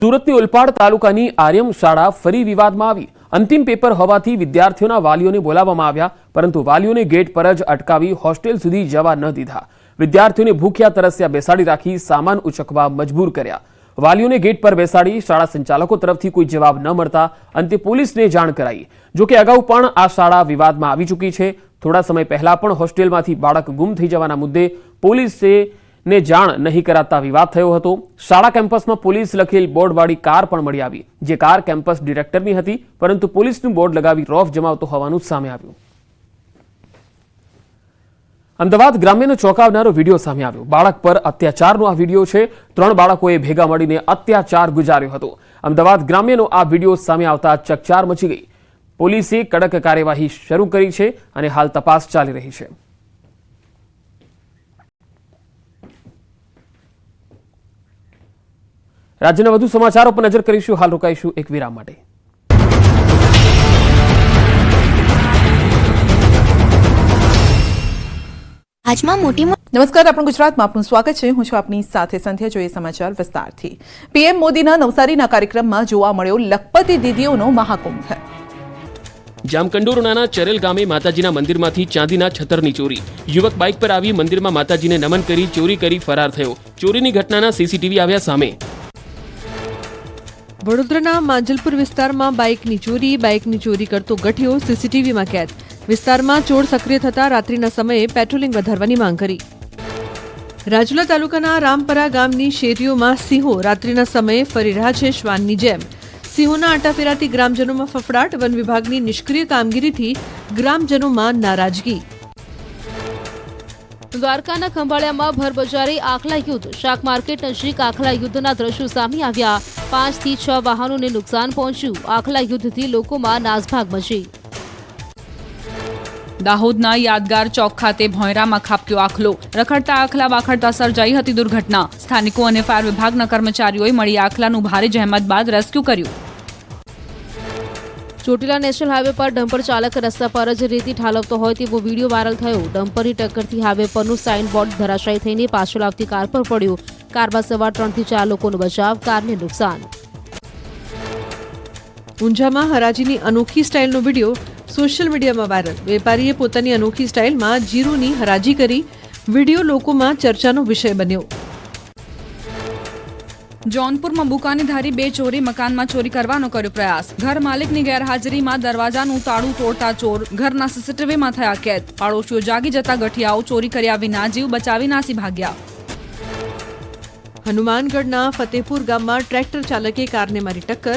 સુરતની ઓલપાડ તાલુકાની આર્યમ શાળા ફરી વિવાદમાં આવી। અંતિમ પેપર હોવાથી વિદ્યાર્થીઓના વાલીઓને બોલાવવામાં આવ્યા, પરંતુ વાલીઓને ગેટ પર જ અટકાવી હોસ્ટેલ સુધી જવા ન દીધા। વિદ્યાર્થીઓને ભૂખ્યા તરસ્યા બેસાડી રાખી સામાન ઉચકવા મજબૂર કર્યા। વાલીઓને गेट पर बेसाड़ी शाळा संचालकों तरफथी कोई जवाब न मळता अंते पोलीसने जाण कराई। जो कि अगाऊ पण आ शाळा विवादमां आवी चूकी छे। थोड़ा समय पहला पण होस्टेलमांथी बाळक गुम थई जवाना मुद्दे पोलीसे ने जाण नहीं कराता विवाद थयो हतो। शाळा केम्पसमां पोलीस लखेल बोर्डवाળી कार पण मळी आवी, जे कार केम्पस डिरेक्टरनी हती, परंतु पोलीसनुं बोर्ड लगावी रौफ जमावतो होवानुं सामे आव्युं। अमदावाद ग्राम्यनो चौंकावनारो वीडियो सामे आव्यो। बाळक पर अत्याचारनो आ वीडियो छे। 3 बाळकोए भेगा मळीने अत्याचार गुजार्यो हतो। अमदावाद ग्राम्यनो आ वीडियो सामे आवता चकचार मची गई। पोलीसे कड़क कार्यवाही शरू करी छे अने हाल तपास चाली रही छे। राज्यना વધુ સમાચારો પર નજર કરીશું। હાલ રોકાઈશું એક વિરામ માટે। નમસ્કાર, આપણું ગુજરાતમાં આપનું સ્વાગત છે। હું છું આપની સાથે સંધ્યા। જોઈએ સમાચાર વિસ્તારથી। પીએમ મોદીના નવસારીના કાર્યક્રમમાં જોવા મળ્યો લખપતિ દીદીઓનો મહાકુંભ। જામકંડોરણાના ચરેલ ગામે માતાજીના મંદિરમાંથી ચાંદીના છતરની ચોરી। યુવક બાઇક પર આવી મંદિરમાં માતાજીને નમન કરી ચોરી કરી ફરાર થયો। ચોરીની ઘટનાના સીસીટીવી આવ્યા સામે। વડોદરાના માંજલપુર વિસ્તારમાં બાઇકની ચોરી કરતો ગઠિયો સીસીટીવીમાં કેદ। વિસ્તારમાં ચોર સક્રિય થતા રાત્રિના સમયે પેટ્રોલિંગ વધારવાની માંગ કરી। રાજુલા તાલુકાના રામપરા ગામની શેરીઓમાં સિંહો રાત્રિના સમયે ફરી રહ્યા છે શ્વાનની જેમ। સિંહોના આટાફેરાથી ગ્રામજનોમાં ફફડાટ। વન વિભાગની નિષ્ક્રિય કામગીરીથી ગ્રામજનોમાં નારાજગી। દ્વારકાના ખંભાળિયામાં ભરબજારે આખલા યુદ્ધ। શાક માર્કેટ નજીક આખલા યુદ્ધના દ્રશ્યો સામે આવ્યા। 5 થી 6 વાહનોને નુકસાન પહોંચ્યું। આખલા યુદ્ધથી લોકોમાં નાસભાગ મચી। દાહોદના યાદગાર ચોક ખાતે ભોંયરામાં ખાબક્યો આખલો। રખડતા આખલા વાખડતા સર્જાઈ હતી દુર્ઘટના। સ્થાનિકો અને ફાયર વિભાગના કર્મચારીઓએ મળી આખલાનું ભારે જહેમત બાદ રેસ્ક્યુ કર્યું। ચોટીલા નેશનલ હાઈવે પર ડમ્પર ચાલક રસ્તા પર જ રેતી ઠાલવતો હોય તેવો વીડિયો વાયરલ થયો। ડમ્પરની ટક્કરથી હાઈવે પરનું સાઇન બોર્ડ ધરાશાયી થઈને પાછળ આવતી કાર પર પડ્યો। કારમાં સવાર 3 થી 4 લોકોનો બચાવ, કારને નુકસાન। ઊંઝામાં હરાજીની અનોખી સ્ટાઇલનો વિડીયો સોશિયલ મીડિયામાં વાયરલ। વેપારીએ પોતાની અનોખી સ્ટાઇલમાં જીરુની હરાજી કરી। વિડીયો લોકોમાં ચર્ચાનો વિષય બન્યો। जौनपुर में बुकानीधारी 2 ચોરે मकान में चोरी करवानो कर्यो प्रयास। घर मालिकनी गैरहाजरी में दरवाजाનું તાળું તોડતા ચોર ઘરના સીસીટીવી में थया कैद। पाड़ोशीओ जागी जता गठियाओ चोरी कर्या विना जीव बचावी नासी भाग्या। हनुमानगढ़ना फतेहपुर गामમાં ट्रेक्टर चालके कारने मारी टक्कर।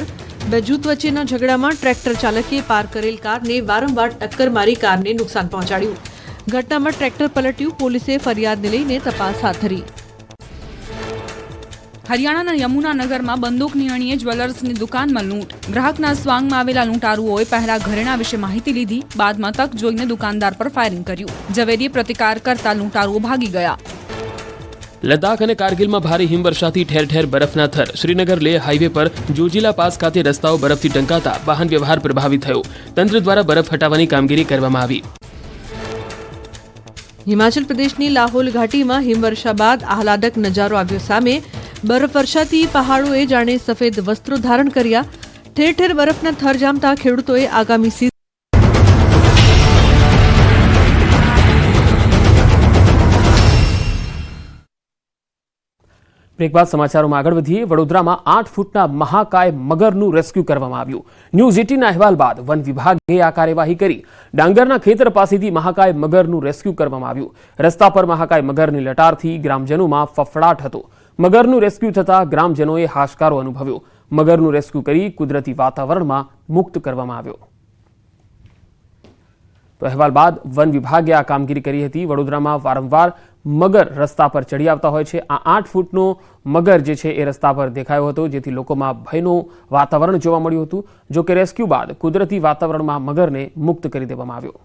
બે જૂથ વચ્ચેના ઝઘડામાં ટ્રેક્ટર ચાલકે પાર કરેલ કારને વારંવાર ટક્કર મારી કારને નુકસાન પહોંચાડ્યું। ઘટનામાં ટ્રેક્ટર પલટ્યું। પોલીસે ફરિયાદને લઈને તપાસ હાથ ધરી। હરિયાણાના યમુનાનગરમાં બંદૂકની અણીએ જ્વેલર્સની દુકાનમાં લૂંટ। ગ્રાહકના સ્વાંગમાં આવેલા લૂંટારુઓએ પહેલા ઘરેણા વિશે માહિતી લીધી, બાદમાં તક જોઈને દુકાનદાર પર ફાયરિંગ કર્યું। ઝવેરીએ પ્રતિકાર કરતા લૂંટારુઓ ભાગી ગયા। लद्दाख और कारगिल में भारी हिमवर्षा थी ठेर ठेर बरफना थर। श्रीनगर लेह हाईवे पर जोजिला पास खाते रस्ताओं बरफथी ढंकाता वाहन व्यवहार प्रभावित थयो। तंत्र द्वारा बरफ हटावવાની कामगीरी करवामां आवी। हिमाचल प्रदेशनी लाहोल घाटीमां हिमवर्षा बाद आह्लादक नजारो આવ્યો સામે। બરફવર્ષાથી પહાડોએ જાણે સફેદ વસ્ત્રો ધારણ કર્યા। ઠેર ઠેર બરફના થર જામતા ખેડૂતોએ આગામી ब्रेक बाद समाचारों में आगळ वधीए। वडोदरामां 8 फूटना महाकाय मगरનું રેસ્ક્યુ કરવામાં આવ્યું। ન્યૂઝ 18ના અહેવાલ બાદ વન વિભાગે આ કાર્યવાહી કરી। ડાંગરના ખેતર પાસેથી મહાકાય મગરનું રેસ્ક્યુ કરવામાં આવ્યું। રસ્તા પર મહાકાય મગરની લટારથી ગ્રામજનોમાં ફફડાટ હતો। મગરનું રેસ્ક્યુ થતા ગ્રામજનોએ હાશકારો અનુભવ્યો। મગરનું રેસ્ક્યુ કરી કુદરતી વાતાવરણમાં મુક્ત કરવામાં આવ્યો। તો અહેવાલ બાદ વન વિભાગે આ કામગીરી કરી હતી। વડોદરામાં વારંવાર મગર રસ્તા પર ચડી આવતા હોય છે। આ 8 ફૂટનો મગર જે છે એ રસ્તા પર દેખાયો હતો, જેથી લોકોમાં ભયનું વાતાવરણ જોવા મળ્યું હતું। જો કે રેસ્ક્યુ બાદ કુદરતી વાતાવરણમાં મગરને મુક્ત કરી દેવામાં આવ્યો।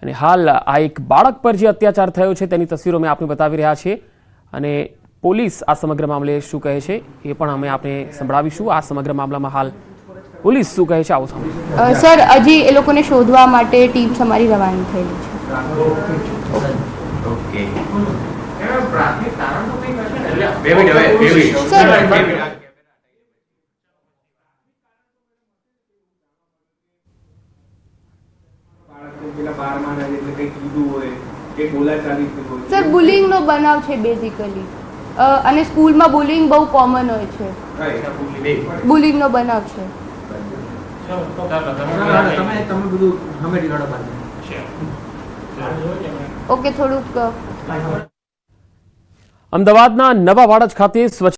અને હાલ આ એક બાળક પર જે અત્યાચાર થયો છે તેની તસવીરો અમે આપને બતાવી રહ્યા છીએ અને પોલીસ આ સમગ્ર મામલે શું કહે છે એ પણ અમે આપને સંભળાવીશું। આ સમગ્ર મામલામાં હાલ પોલીસ શું કહે છે આવો સાંભળો. સર હજી એ લોકોને શોધવા માટે ટીમ અમારી રવાની થયેલી છે. સર સર બુલિંગનો બનાવ છે બેઝિકલી, અને સ્કૂલમાં બુલિંગ બહુ કોમન હોય છે. બુલિંગનો બનાવ છે. ઓકે થોડુંક અમદાવાદના નવા વાડજ ખાતે સ્વચ્છ